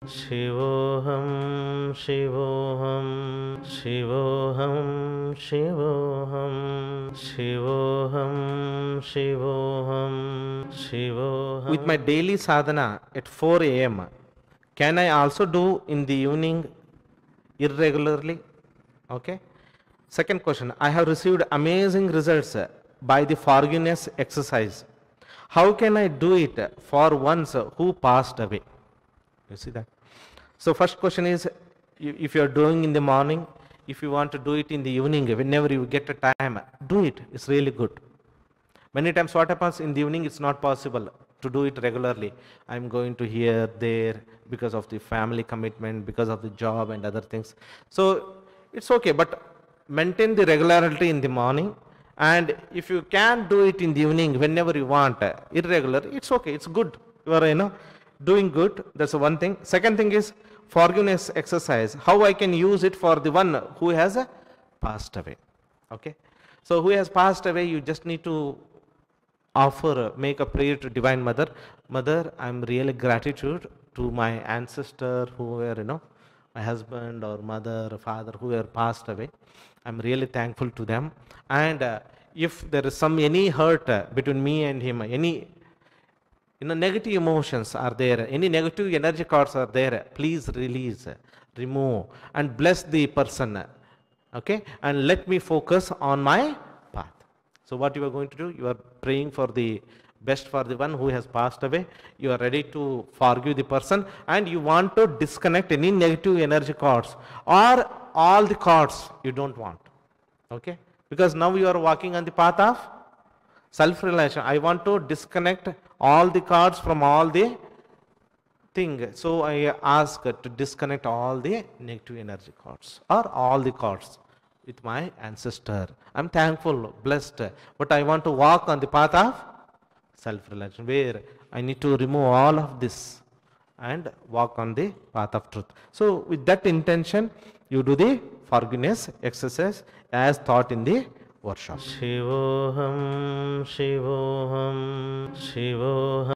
Shivoham, Shivoham, Shivoham, Shivoham, Shivoham, Shivoham, Shivoham. With my daily sadhana at 4 a.m., can I also do in the evening irregularly? Okay. Second question, I have received amazing results by the forgiveness exercise. How can I do it for ones who passed away? You see that? So first question is, if you are doing in the morning, if you want to do it in the evening, whenever you get a time, do it. It's really good. Many times what happens in the evening, it's not possible to do it regularly. I'm going to here, there, because of the family commitment, because of the job and other things. So it's okay, but maintain the regularity in the morning. And if you can do it in the evening, whenever you want, irregular, it's okay, it's good. You are, doing good. That's one thing. Second thing is forgiveness exercise. How I can use it for the one who has passed away. Okay. So who has passed away, you just need to offer, make a prayer to Divine Mother. Mother, I'm really gratitude to my ancestor who were, my husband or mother or father who were passed away. I'm really thankful to them. And if there is any hurt between me and him, any negative emotions are there, any negative energy cards are there, please release, remove, and bless the person. Okay, and let me focus on my path. So what you are going to do, you are praying for the best for the one who has passed away. You are ready to forgive the person, and you want to disconnect any negative energy cards or all the cards you don't want. Okay, because now you are walking on the path of self-realization. I want to disconnect all the cards from all the things. So I ask to disconnect all the negative energy cards or all the cards with my ancestor. I'm thankful, blessed, but I want to walk on the path of self-realization, where I need to remove all of this and walk on the path of truth. So with that intention, you do the forgiveness exercise as taught in the workshop. Shivoham, Shivoham, Shivoham.